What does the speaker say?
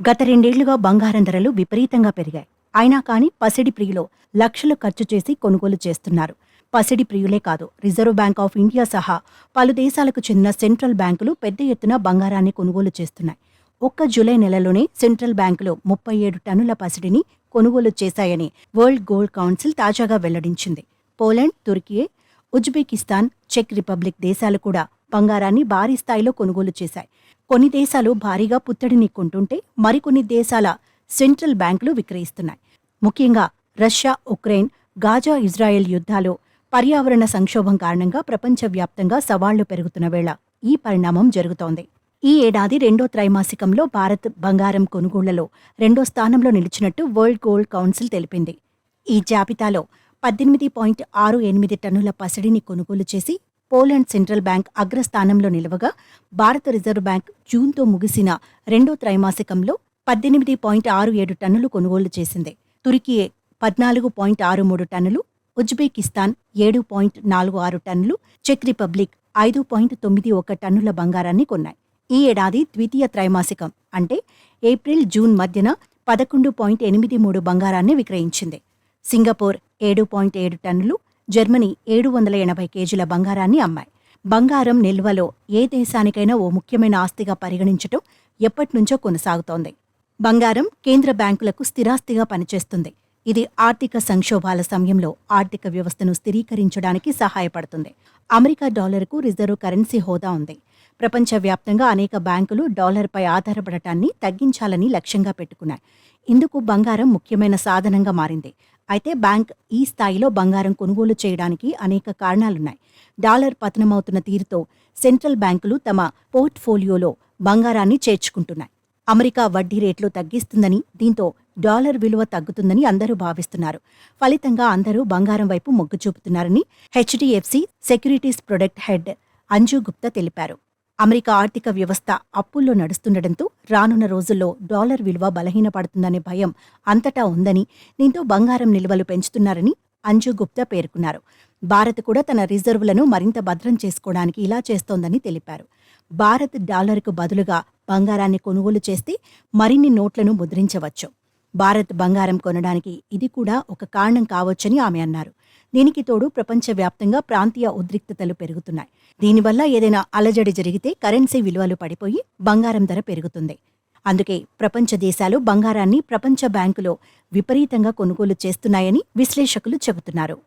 గత 2 ఏళ్లుగా బంగారం ధరలు విపరీతంగా పెరిగాయి. అయినా కానీ పసిడి ప్రియులు లక్షలు ఖర్చు చేసి కొనుగోలు చేస్తున్నారు. పసిడి ప్రియులే కాదు, రిజర్వ్ బ్యాంక్ ఆఫ్ ఇండియా సహా పలు దేశాలకు చెందిన సెంట్రల్ బ్యాంకులు పెద్ద ఎత్తున బంగారాన్ని కొనుగోలు చేస్తున్నాయి. ఒక్క జూలై నెలలోనే సెంట్రల్ బ్యాంకులు 37 టన్నుల పసిడిని కొనుగోలు చేశాయని వరల్డ్ గోల్డ్ కౌన్సిల్ తాజాగా వెల్లడించింది. పోలాండ్, తుర్కీ, ఉజ్బెకిస్తాన్, చెక్ రిపబ్లిక్ దేశాలు కూడా బంగారాన్ని భారీ స్థాయిలో కొనుగోలు చేశాయి. కొన్ని దేశాలు భారీగా పుత్తడిని కొంటుంటే మరికొన్ని దేశాల సెంట్రల్ బ్యాంకులు విక్రయిస్తున్నాయి. ముఖ్యంగా రష్యా, ఉక్రెయిన్, గాజా, ఇజ్రాయెల్ యుద్ధాలు, పర్యావరణ సంక్షోభం కారణంగా ప్రపంచవ్యాప్తంగా సవాళ్లు పెరుగుతున్న వేళ ఈ పరిణామం జరుగుతోంది. ఈ ఏడాది 2వ త్రైమాసికంలో భారత్ బంగారం కొనుగోళ్లలో 2వ స్థానంలో నిలిచినట్టు వరల్డ్ గోల్డ్ కౌన్సిల్ తెలిపింది. ఈ జాబితాలో 18.68 టన్నుల పసిడిని కొనుగోలు చేసి పోలాండ్ సెంట్రల్ బ్యాంక్ అగ్రస్థానంలో నిలవగా, భారత రిజర్వ్ బ్యాంక్ జూన్తో ముగిసిన 2వ త్రైమాసికంలో 18.67 టన్నులు కొనుగోలు చేసింది. తుర్కీ 14.63 టన్నులు, ఉజ్బెకిస్తాన్ 7.46 టన్నులు, చెక్ రిపబ్లిక్ 5.91 టన్నుల బంగారాన్ని కొన్నాయి. ఈ ఏడాది ద్వితీయ త్రైమాసికం అంటే ఏప్రిల్, జూన్ మధ్యన 11.83 బంగారాన్ని విక్రయించింది. సింగపూర్ 7.7 టన్నులు, జర్మనీ 780 కేజీల బంగారాన్ని అమ్మాయి. బంగారం నిల్వలో ఏ దేశానికైనా ఓ ముఖ్యమైన ఆస్తిగా పరిగణించటం ఎప్పటినుంచో కొనసాగుతోంది. బంగారం కేంద్ర బ్యాంకులకు స్థిరాస్తిగా పనిచేస్తుంది. ఇది ఆర్థిక సంక్షోభాల సమయంలో ఆర్థిక వ్యవస్థను స్థిరీకరించడానికి సహాయపడుతుంది. అమెరికా డాలర్కు రిజర్వ్ కరెన్సీ హోదా ఉంది. ప్రపంచవ్యాప్తంగా అనేక బ్యాంకులు డాలర్పై ఆధారపడటాన్ని తగ్గించాలని లక్ష్యంగా పెట్టుకున్నాయి. ఇందుకు బంగారం ముఖ్యమైన సాధనంగా మారింది. అయితే బ్యాంక్ ఈ స్థాయిలో బంగారం కొనుగోలు చేయడానికి అనేక కారణాలున్నాయి. డాలర్ పతనమవుతున్న తీరుతో సెంట్రల్ బ్యాంకులు తమ పోర్ట్ఫోలియోలో బంగారాన్ని చేర్చుకుంటున్నాయి. అమెరికా వడ్డీ రేట్లు తగ్గిస్తుందని, దీంతో డాలర్ విలువ తగ్గుతుందని అందరూ భావిస్తున్నారు. ఫలితంగా అందరూ బంగారం వైపు మొగ్గు చూపుతున్నారని HDFC securities product head Anju Gupta తెలిపారు. అమెరికా ఆర్థిక వ్యవస్థ అప్పుల్లో నడుస్తుండటంతో రానున్న రోజుల్లో డాలర్ విలువ బలహీనపడుతుందనే భయం అంతటా ఉందని, దీంతో బంగారం నిల్వలు పెంచుతున్నారని అంజు గుప్తా పేర్కొన్నారు. భారత్ కూడా తన రిజర్వులను మరింత భద్రం చేసుకోవడానికి ఇలా చేస్తోందని తెలిపారు. భారత్ డాలర్కు బదులుగా బంగారాన్ని కొనుగోలు చేస్తే మరిన్ని నోట్లను ముద్రించవచ్చు. భారత్ బంగారం కొనడానికి ఇది కూడా ఒక కారణం కావచ్చని ఆమె అన్నారు. దీనికి తోడు ప్రపంచవ్యాప్తంగా ప్రాంతీయ ఉద్రిక్తతలు పెరుగుతున్నాయి. దీనివల్ల ఏదైనా అలజడి జరిగితే కరెన్సీ విలువలు పడిపోయి బంగారం ధర పెరుగుతుంది. అందుకే ప్రపంచ దేశాలు బంగారాన్ని ప్రపంచ బ్యాంకులో విపరీతంగా కొనుగోలు చేస్తున్నాయని విశ్లేషకులు చెబుతున్నారు.